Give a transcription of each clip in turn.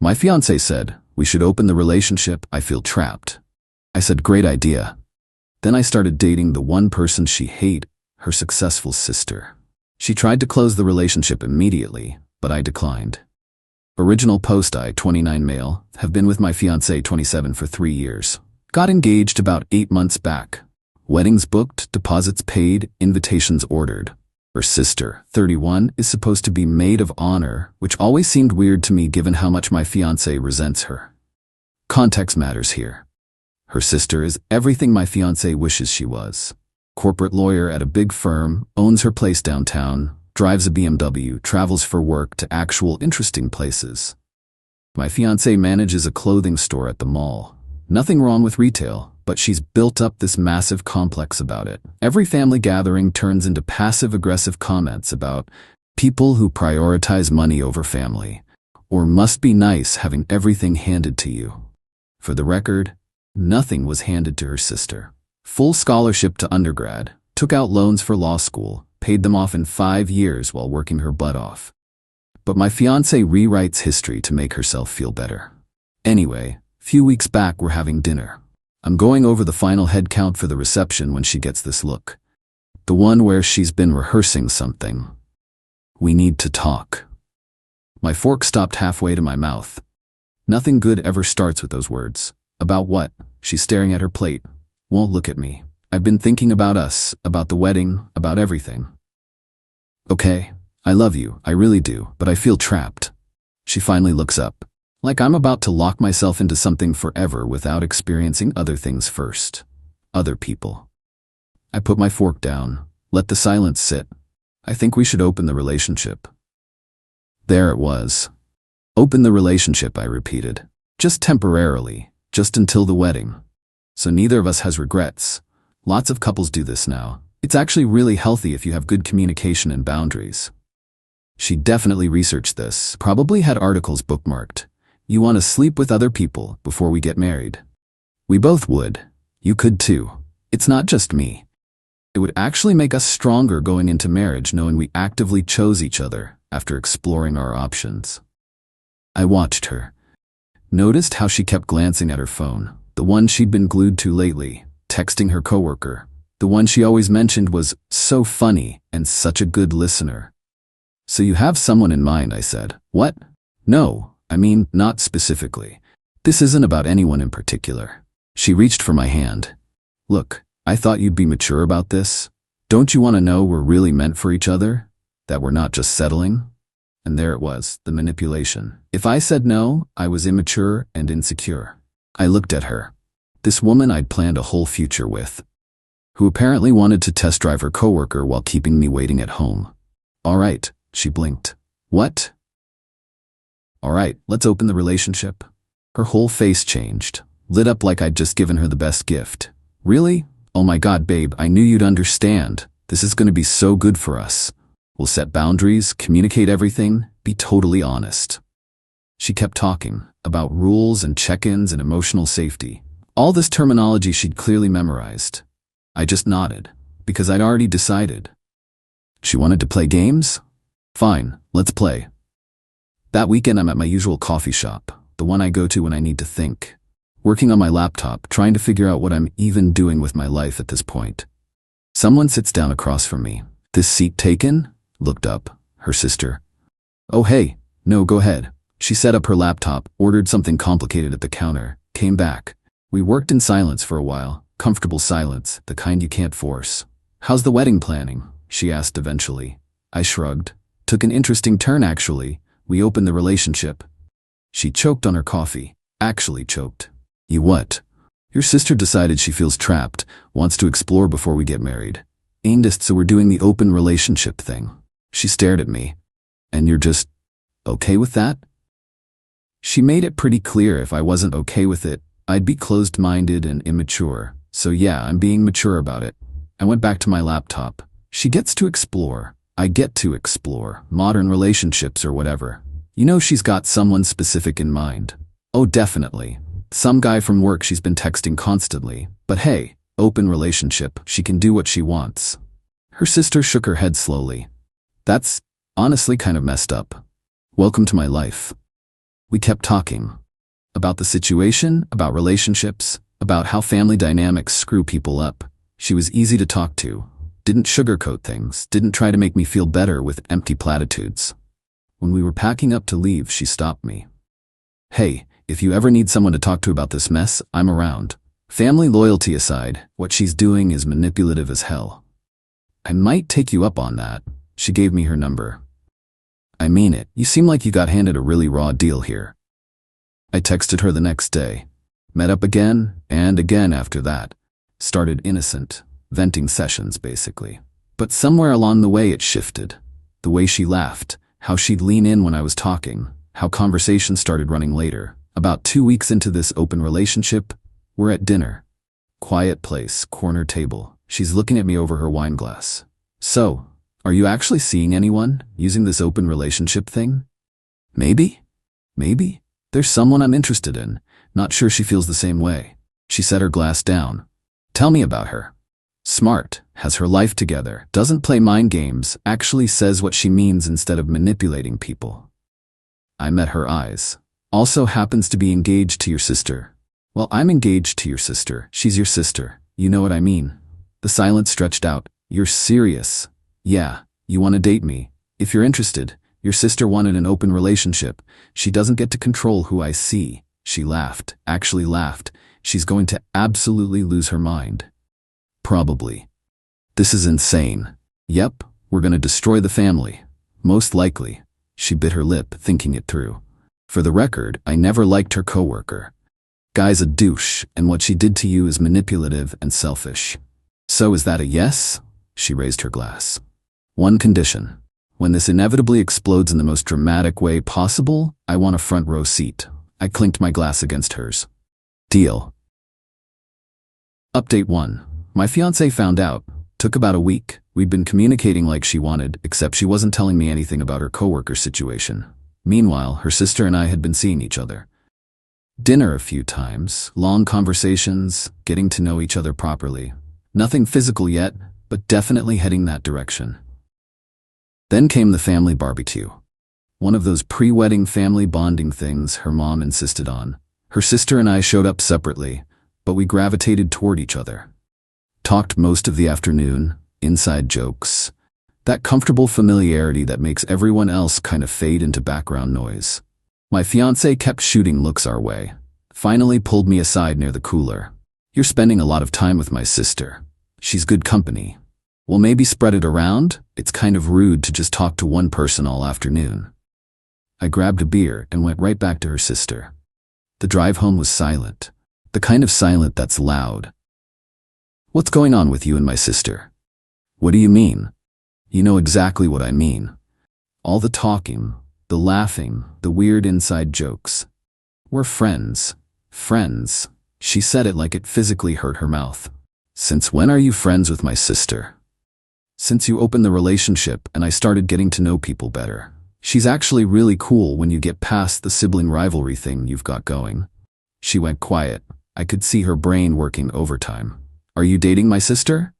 My fiancé said, "We should open the relationship. I feel trapped." I said, "Great idea." Then I started dating the one person she hated, her successful sister. She tried to close the relationship immediately, but I declined. Original post: I, 29 male, have been with my fiancé 27 for 3 years. Got engaged about 8 months back. Weddings booked, deposits paid, invitations ordered. Her sister, 31, is supposed to be maid of honor, which always seemed weird to me given how much my fiancé resents her. Context matters here. Her sister is everything my fiancé wishes she was. Corporate lawyer at a big firm, owns her place downtown, drives a BMW, travels for work to actual interesting places. My fiancé manages a clothing store at the mall. Nothing wrong with retail, but she's built up this massive complex about it. Every family gathering turns into passive-aggressive comments about people who prioritize money over family, or must be nice having everything handed to you. For the record, nothing was handed to her sister. Full scholarship to undergrad, took out loans for law school, paid them off in 5 years while working her butt off. But my fiancé rewrites history to make herself feel better. Anyway, few weeks back we're having dinner. I'm going over the final head count for the reception when she gets this look. The one where she's been rehearsing something. "We need to talk." My fork stopped halfway to my mouth. Nothing good ever starts with those words. About what? She's staring at her plate. Won't look at me. I've been thinking about us, about the wedding, about everything. "Okay, I love you, I really do, but I feel trapped." She finally looks up. Like I'm about to lock myself into something forever without experiencing other things first. Other people. I put my fork down, let the silence sit. "I think we should open the relationship." There it was. "Open the relationship," I repeated. "Just temporarily, just until the wedding. So neither of us has regrets. Lots of couples do this now. It's actually really healthy if you have good communication and boundaries." She definitely researched this, probably had articles bookmarked. "You want to sleep with other people before we get married." We both would. You could too. It's not just me. It would actually make us stronger going into marriage knowing we actively chose each other after exploring our options. I watched her. Noticed how she kept glancing at her phone, the one she'd been glued to lately, texting her coworker. The one she always mentioned was so funny and such a good listener. "So you have someone in mind," I said. "What?" "No. I mean, not specifically. This isn't about anyone in particular." She reached for my hand. "Look, I thought you'd be mature about this. Don't you want to know we're really meant for each other? That we're not just settling?" And there it was, the manipulation. If I said no, I was immature and insecure. I looked at her. This woman I'd planned a whole future with, who apparently wanted to test drive her coworker while keeping me waiting at home. "All right," she blinked. "What?" "All right, let's open the relationship." Her whole face changed, lit up like I'd just given her the best gift. "Really? Oh my God, babe, I knew you'd understand. This is going to be so good for us. We'll set boundaries, communicate everything, be totally honest." She kept talking about rules and check-ins and emotional safety. All this terminology she'd clearly memorized. I just nodded, because I'd already decided. She wanted to play games? Fine, let's play. That weekend I'm at my usual coffee shop, the one I go to when I need to think, working on my laptop, trying to figure out what I'm even doing with my life at this point. Someone sits down across from me. "This seat taken?" Looked up. Her sister. "Oh hey, no, go ahead." She set up her laptop, ordered something complicated at the counter, came back. We worked in silence for a while, comfortable silence, the kind you can't force. "How's the wedding planning?" she asked eventually. I shrugged. "Took an interesting turn actually. We opened the relationship." She choked on her coffee. Actually choked. "You what?" "Your sister decided she feels trapped, wants to explore before we get married. So we're doing the open relationship thing." She stared at me. "And you're just okay with that?" She made it pretty clear if I wasn't okay with it, I'd be closed-minded and immature. So yeah, I'm being mature about it. I went back to my laptop. She gets to explore. I get to explore modern relationships or whatever. You know she's got someone specific in mind. Oh, definitely. Some guy from work she's been texting constantly. But hey, open relationship, she can do what she wants. Her sister shook her head slowly. "That's honestly kind of messed up. Welcome to my life." We kept talking. About the situation, about relationships, about how family dynamics screw people up. She was easy to talk to, didn't sugarcoat things, didn't try to make me feel better with empty platitudes. When we were packing up to leave, she stopped me. "Hey, if you ever need someone to talk to about this mess, I'm around. Family loyalty aside, what she's doing is manipulative as hell. I might take you up on that." She gave me her number. "I mean it, you seem like you got handed a really raw deal here." I texted her the next day. Met up again and again after that. Started innocent, venting sessions basically. But somewhere along the way it shifted. The way she laughed, how she'd lean in when I was talking, how conversations started running later. About 2 weeks into this open relationship, we're at dinner. Quiet place, corner table. She's looking at me over her wine glass. "So, are you actually seeing anyone using this open relationship thing?" Maybe. There's someone I'm interested in. Not sure she feels the same way." She set her glass down. "Tell me about her." "Smart, has her life together, doesn't play mind games, actually says what she means instead of manipulating people." I met her eyes. "Also happens to be engaged to your sister." "Well, I'm engaged to your sister. She's your sister. You know what I mean." The silence stretched out. "You're serious?" "Yeah, you want to date me? If you're interested. Your sister wanted an open relationship. She doesn't get to control who I see." She laughed, actually laughed. "She's going to absolutely lose her mind." "Probably." "This is insane." "Yep, we're going to destroy the family. Most likely." She bit her lip, thinking it through. "For the record, I never liked her coworker. Guy's a douche, and what she did to you is manipulative and selfish." "So is that a yes?" She raised her glass. "One condition. When this inevitably explodes in the most dramatic way possible, I want a front row seat." I clinked my glass against hers. "Deal." Update 1. My fiancée found out. Took about a week. We'd been communicating like she wanted, except she wasn't telling me anything about her coworker situation. Meanwhile, her sister and I had been seeing each other. Dinner a few times, long conversations, getting to know each other properly. Nothing physical yet, but definitely heading that direction. Then came the family barbecue. One of those pre-wedding family bonding things her mom insisted on. Her sister and I showed up separately, but we gravitated toward each other. Talked most of the afternoon, inside jokes. That comfortable familiarity that makes everyone else kind of fade into background noise. My fiancé kept shooting looks our way. Finally pulled me aside near the cooler. "You're spending a lot of time with my sister. She's good company. Well, maybe spread it around? It's kind of rude to just talk to one person all afternoon." I grabbed a beer and went right back to her sister. The drive home was silent. The kind of silent that's loud. "What's going on with you and my sister?" "What do you mean?" "You know exactly what I mean. All the talking, the laughing, the weird inside jokes. We're friends. Friends." She said it like it physically hurt her mouth. "Since when are you friends with my sister?" "Since you opened the relationship and I started getting to know people better. She's actually really cool when you get past the sibling rivalry thing you've got going." She went quiet. I could see her brain working overtime. "Are you dating my sister?"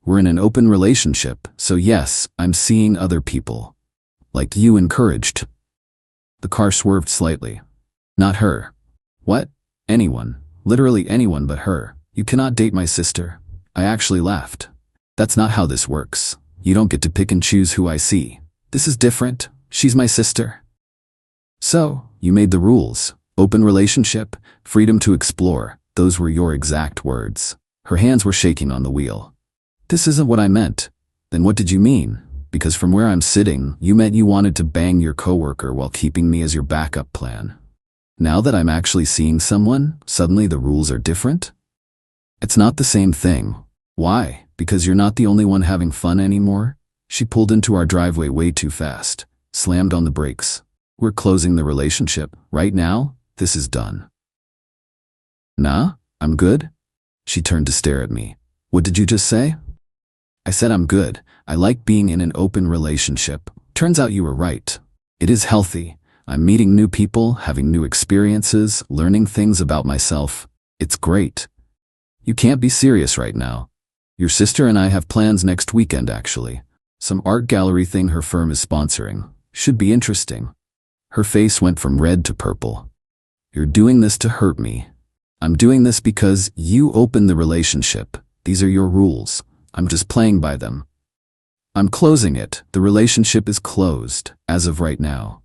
"We're in an open relationship, so yes, I'm seeing other people. Like you encouraged." The car swerved slightly. "Not her." "What?" "Anyone. Literally anyone but her. You cannot date my sister." I actually laughed. "That's not how this works. You don't get to pick and choose who I see. This is different. She's my sister." "So, you made the rules. Open relationship, freedom to explore. Those were your exact words." Her hands were shaking on the wheel. "This isn't what I meant." "Then what did you mean? Because from where I'm sitting, you meant you wanted to bang your coworker while keeping me as your backup plan. Now that I'm actually seeing someone, suddenly the rules are different?" "It's not the same thing." "Why? Because you're not the only one having fun anymore?" She pulled into our driveway way too fast, slammed on the brakes. "We're closing the relationship. Right now, this is done." "Nah, I'm good?" She turned to stare at me. "What did you just say?" I said I'm good. I like being in an open relationship. Turns out you were right. It is healthy. I'm meeting new people, having new experiences, learning things about myself. It's great. "You can't be serious right now." "Your sister and I have plans next weekend actually. Some art gallery thing her firm is sponsoring. Should be interesting." Her face went from red to purple. You're doing this to hurt me. I'm doing this because you opened the relationship. These are your rules. I'm just playing by them. I'm closing it. The relationship is closed, as of right now.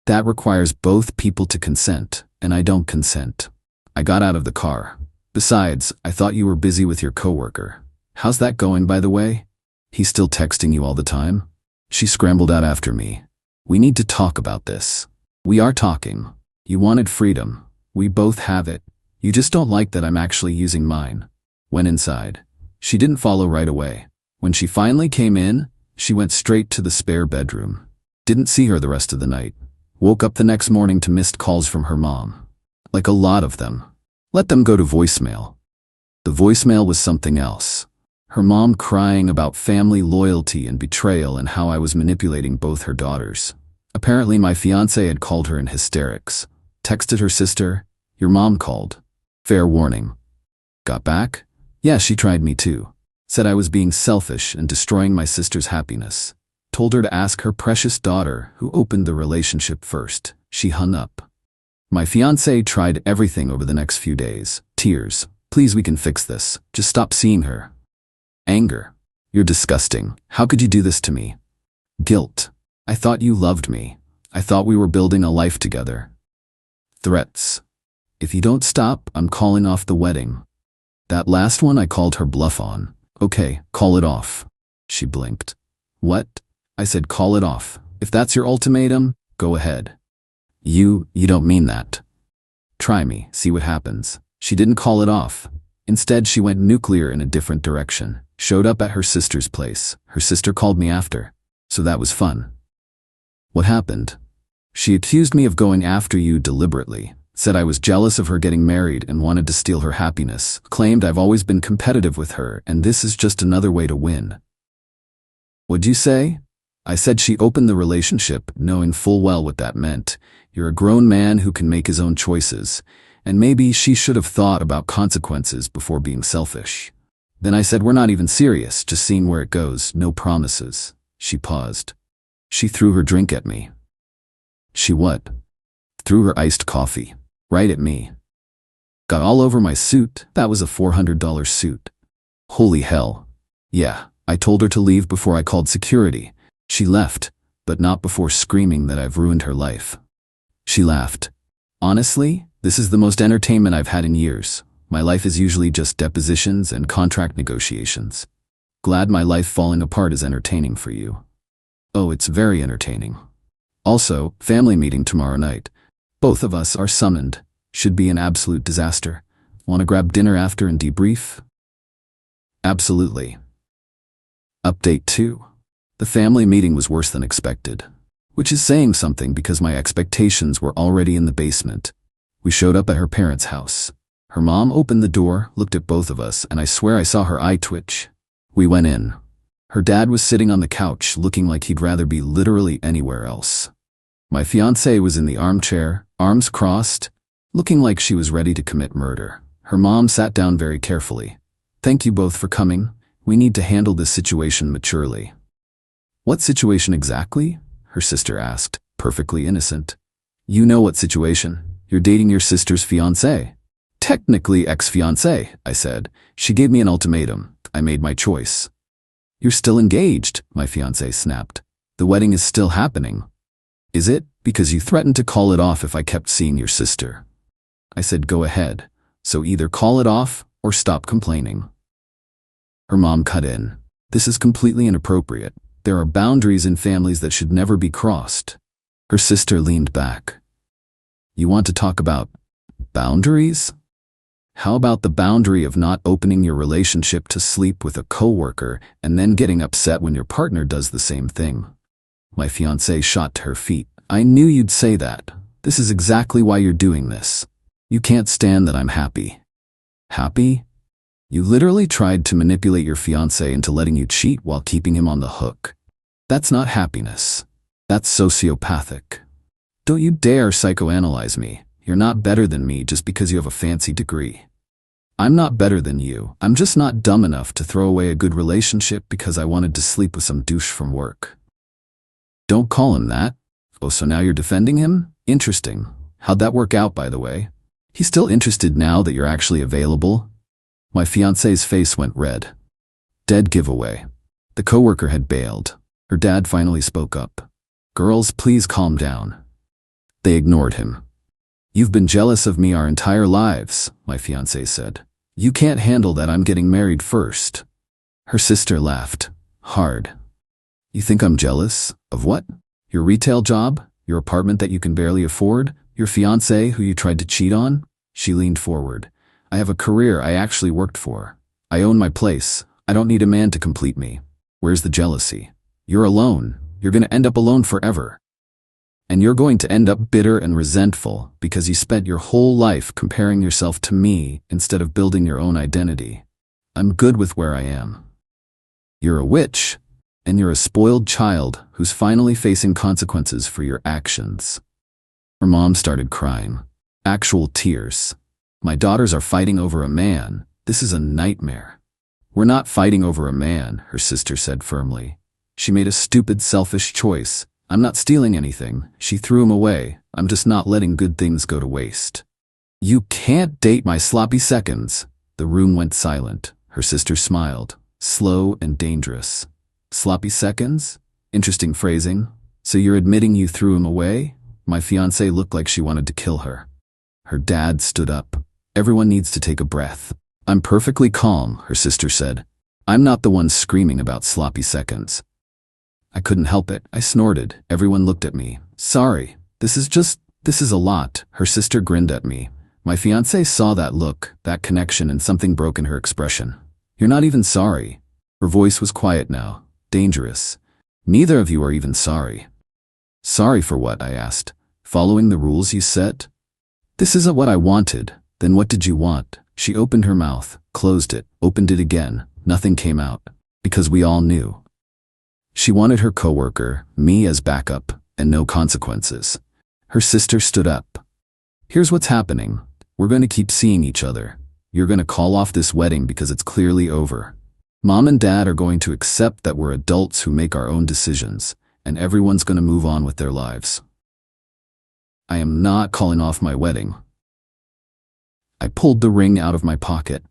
That requires both people to consent, and I don't consent. I got out of the car. Besides, I thought you were busy with your coworker. How's that going, by the way? He's still texting you all the time? She scrambled out after me. We need to talk about this. We are talking. You wanted freedom. We both have it. You just don't like that I'm actually using mine. Went inside. She didn't follow right away. When she finally came in, she went straight to the spare bedroom. Didn't see her the rest of the night. Woke up the next morning to missed calls from her mom. Like a lot of them. Let them go to voicemail. The voicemail was something else. Her mom crying about family loyalty and betrayal and how I was manipulating both her daughters. Apparently my fiancé had called her in hysterics. Texted her sister, "Your mom called. Fair warning." Got back? Yeah, she tried me too. Said I was being selfish and destroying my sister's happiness. Told her to ask her precious daughter who opened the relationship first. She hung up. My fiancé tried everything over the next few days. Tears. Please, we can fix this. Just stop seeing her. Anger. You're disgusting. How could you do this to me? Guilt. I thought you loved me. I thought we were building a life together. Threats. If you don't stop, I'm calling off the wedding. That last one I called her bluff on. Okay, call it off. She blinked. What? I said call it off. If that's your ultimatum, go ahead. You don't mean that. Try me, see what happens. She didn't call it off. Instead, she went nuclear in a different direction. Showed up at her sister's place. Her sister called me after. So that was fun. What happened? She accused me of going after you deliberately. Said I was jealous of her getting married and wanted to steal her happiness. Claimed I've always been competitive with her and this is just another way to win. What'd you say? I said she opened the relationship, knowing full well what that meant. You're a grown man who can make his own choices, and maybe she should have thought about consequences before being selfish. Then I said we're not even serious, just seeing where it goes, no promises. She paused. She threw her drink at me. She what? Threw her iced coffee. Right at me. Got all over my suit. That was a $400 suit. Holy hell. Yeah, I told her to leave before I called security. She left, but not before screaming that I've ruined her life. She laughed. Honestly, this is the most entertainment I've had in years. My life is usually just depositions and contract negotiations. Glad my life falling apart is entertaining for you. Oh, it's very entertaining. Also, family meeting tomorrow night. Both of us are summoned. Should be an absolute disaster. Want to grab dinner after and debrief? Absolutely. Update 2. The family meeting was worse than expected. Which is saying something because my expectations were already in the basement. We showed up at her parents' house. Her mom opened the door, looked at both of us, and I swear I saw her eye twitch. We went in. Her dad was sitting on the couch, looking like he'd rather be literally anywhere else. My fiancée was in the armchair, arms crossed, looking like she was ready to commit murder. Her mom sat down very carefully. Thank you both for coming. We need to handle this situation maturely. What situation exactly? Her sister asked, perfectly innocent. You know what situation. You're dating your sister's fiancé. Technically ex-fiancé, I said. She gave me an ultimatum. I made my choice. You're still engaged, my fiancé snapped. The wedding is still happening. Is it? Because you threatened to call it off if I kept seeing your sister. I said go ahead. So either call it off or stop complaining. Her mom cut in. This is completely inappropriate. There are boundaries in families that should never be crossed. Her sister leaned back. You want to talk about boundaries? How about the boundary of not opening your relationship to sleep with a coworker and then getting upset when your partner does the same thing? My fiancée shot to her feet. I knew you'd say that. This is exactly why you're doing this. You can't stand that I'm happy. Happy? You literally tried to manipulate your fiancé into letting you cheat while keeping him on the hook. That's not happiness. That's sociopathic. Don't you dare psychoanalyze me. You're not better than me just because you have a fancy degree. I'm not better than you. I'm just not dumb enough to throw away a good relationship because I wanted to sleep with some douche from work. Don't call him that. Oh, so now you're defending him? Interesting. How'd that work out, by the way? He's still interested now that you're actually available? My fiancée's face went red. Dead giveaway. The coworker had bailed. Her dad finally spoke up. Girls, please calm down. They ignored him. You've been jealous of me our entire lives, my fiancée said. You can't handle that I'm getting married first. Her sister laughed. Hard. You think I'm jealous? Of what? Your retail job? Your apartment that you can barely afford? Your fiancé who you tried to cheat on? She leaned forward. I have a career I actually worked for. I own my place. I don't need a man to complete me. Where's the jealousy? You're alone. You're going to end up alone forever. And you're going to end up bitter and resentful because you spent your whole life comparing yourself to me instead of building your own identity. I'm good with where I am. You're a witch, and you're a spoiled child who's finally facing consequences for your actions. Her mom started crying. Actual tears. My daughters are fighting over a man. This is a nightmare. We're not fighting over a man, her sister said firmly. She made a stupid, selfish choice. I'm not stealing anything. She threw him away. I'm just not letting good things go to waste. You can't date my sloppy seconds. The room went silent. Her sister smiled. Slow and dangerous. Sloppy seconds? Interesting phrasing. So you're admitting you threw him away? My fiancée looked like she wanted to kill her. Her dad stood up. Everyone needs to take a breath. I'm perfectly calm, her sister said. I'm not the one screaming about sloppy seconds. I couldn't help it. I snorted. Everyone looked at me. Sorry. This is a lot. Her sister grinned at me. My fiancée saw that look, that connection, and something broke in her expression. You're not even sorry. Her voice was quiet now. Dangerous. Neither of you are even sorry. Sorry for what? I asked. Following the rules you set? This isn't what I wanted. Then what did you want? She opened her mouth, closed it, opened it again. Nothing came out. Because we all knew. She wanted her coworker, me as backup, and no consequences. Her sister stood up. Here's what's happening. We're going to keep seeing each other. You're going to call off this wedding because it's clearly over. Mom and Dad are going to accept that we're adults who make our own decisions, and everyone's going to move on with their lives. I am not calling off my wedding. I pulled the ring out of my pocket.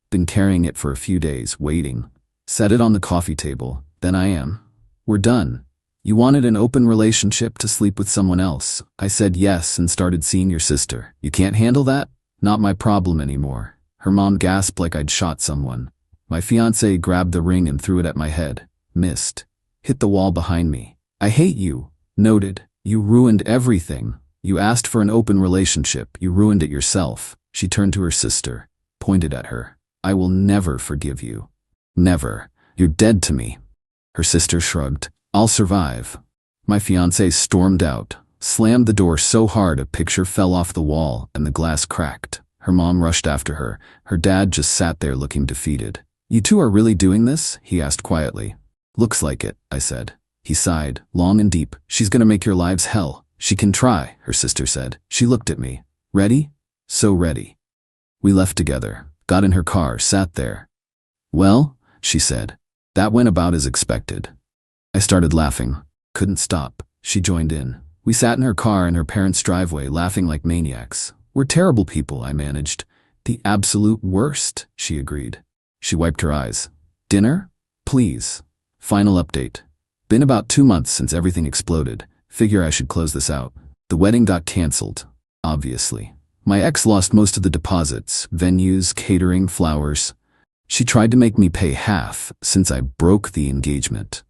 Been carrying it for a few days, waiting. Set it on the coffee table. Then I am. We're done. You wanted an open relationship to sleep with someone else. I said yes and started seeing your sister. You can't handle that? Not my problem anymore. Her mom gasped like I'd shot someone. My fiancé grabbed the ring and threw it at my head. Missed. Hit the wall behind me. I hate you. Noted. You ruined everything. You asked for an open relationship. You ruined it yourself. She turned to her sister, pointed at her. I will never forgive you. Never. You're dead to me. Her sister shrugged. I'll survive. My fiancé stormed out, slammed the door so hard a picture fell off the wall and the glass cracked. Her mom rushed after her. Her dad just sat there looking defeated. You two are really doing this? He asked quietly. Looks like it, I said. He sighed, long and deep. She's gonna make your lives hell. She can try, her sister said. She looked at me. Ready? So ready. We left together, got in her car, sat there. Well, she said. That went about as expected. I started laughing. Couldn't stop. She joined in. We sat in her car in her parents' driveway, laughing like maniacs. We're terrible people, I managed. The absolute worst, she agreed. She wiped her eyes. Dinner? Please. Final update. Been about 2 months since everything exploded. Figure I should close this out. The wedding got canceled. Obviously. My ex lost most of the deposits, venues, catering, flowers. She tried to make me pay half since I broke the engagement.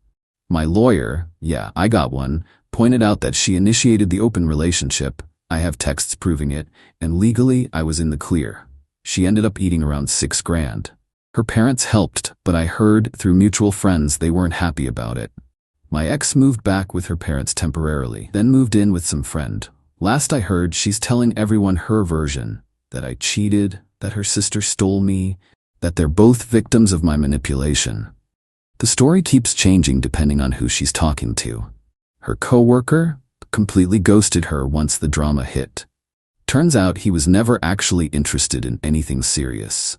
My lawyer, yeah, I got one, pointed out that she initiated the open relationship. I have texts proving it, and legally I was in the clear. She ended up eating around $6 grand. Her parents helped, but I heard through mutual friends they weren't happy about it. My ex moved back with her parents temporarily, then moved in with some friend. Last I heard, she's telling everyone her version, that I cheated, that her sister stole me, that they're both victims of my manipulation. The story keeps changing depending on who she's talking to. Her coworker completely ghosted her once the drama hit. Turns out he was never actually interested in anything serious.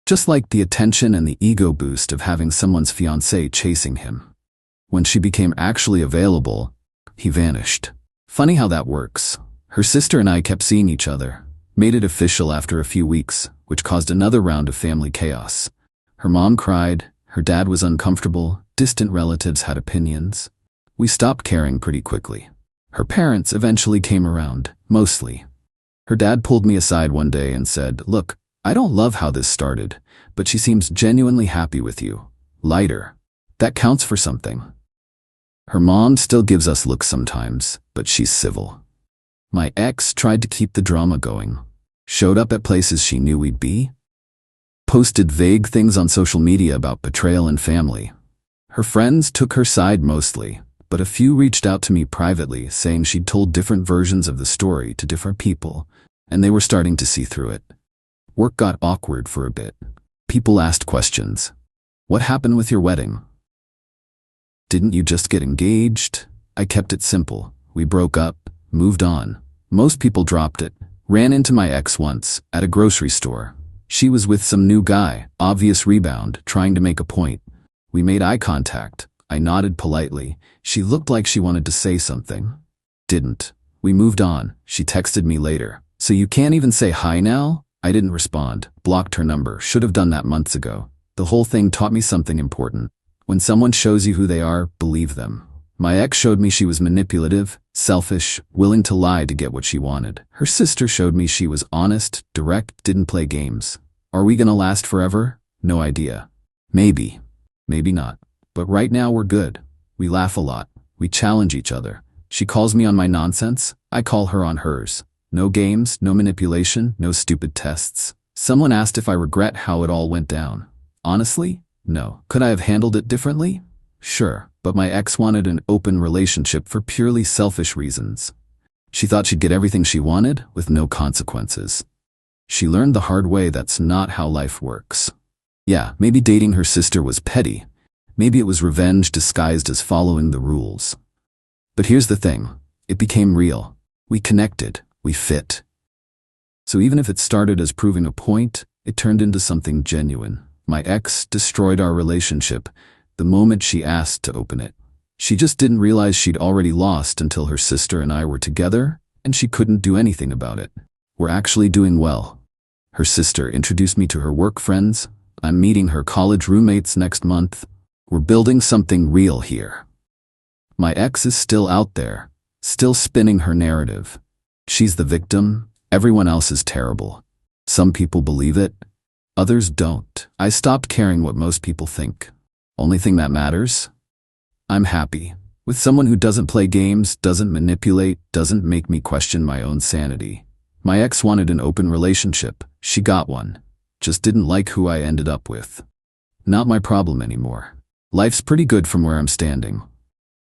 Just like the attention and the ego boost of having someone's fiancé chasing him. When she became actually available, he vanished. Funny how that works. Her sister and I kept seeing each other, made it official after a few weeks, which caused another round of family chaos. Her mom cried, her dad was uncomfortable, distant relatives had opinions. We stopped caring pretty quickly. Her parents eventually came around, mostly. Her dad pulled me aside one day and said, "Look, I don't love how this started, but she seems genuinely happy with you. Lighter. That counts for something." Her mom still gives us looks sometimes, but she's civil. My ex tried to keep the drama going. Showed up at places she knew we'd be. Posted vague things on social media about betrayal and family. Her friends took her side mostly, but a few reached out to me privately saying she'd told different versions of the story to different people, and they were starting to see through it. Work got awkward for a bit. People asked questions. "What happened with your wedding? Didn't you just get engaged?" I kept it simple. We broke up, moved on. Most people dropped it. Ran into my ex once, at a grocery store. She was with some new guy, obvious rebound, trying to make a point. We made eye contact. I nodded politely. She looked like she wanted to say something. Didn't. We moved on. She texted me later. "So you can't even say hi now?" I didn't respond. Blocked her number. Should have done that months ago. The whole thing taught me something important. When someone shows you who they are, believe them. My ex showed me she was manipulative, selfish, willing to lie to get what she wanted. Her sister showed me she was honest, direct, didn't play games. Are we gonna last forever? No idea. Maybe. Maybe not. But right now we're good. We laugh a lot. We challenge each other. She calls me on my nonsense. I call her on hers. No games, no manipulation, no stupid tests. Someone asked if I regret how it all went down. Honestly, no. Could I have handled it differently? Sure, but my ex wanted an open relationship for purely selfish reasons. She thought she'd get everything she wanted with no consequences. She learned the hard way that's not how life works. Yeah, maybe dating her sister was petty. Maybe it was revenge disguised as following the rules. But here's the thing. It became real. We connected. We fit. So even if it started as proving a point, it turned into something genuine. My ex destroyed our relationship the moment she asked to open it. She just didn't realize she'd already lost until her sister and I were together, and she couldn't do anything about it. We're actually doing well. Her sister introduced me to her work friends. I'm meeting her college roommates next month. We're building something real here. My ex is still out there, still spinning her narrative. She's the victim. Everyone else is terrible. Some people believe it. Others don't. I stopped caring what most people think. Only thing that matters? I'm happy. With someone who doesn't play games, doesn't manipulate, doesn't make me question my own sanity. My ex wanted an open relationship. She got one. Just didn't like who I ended up with. Not my problem anymore. Life's pretty good from where I'm standing.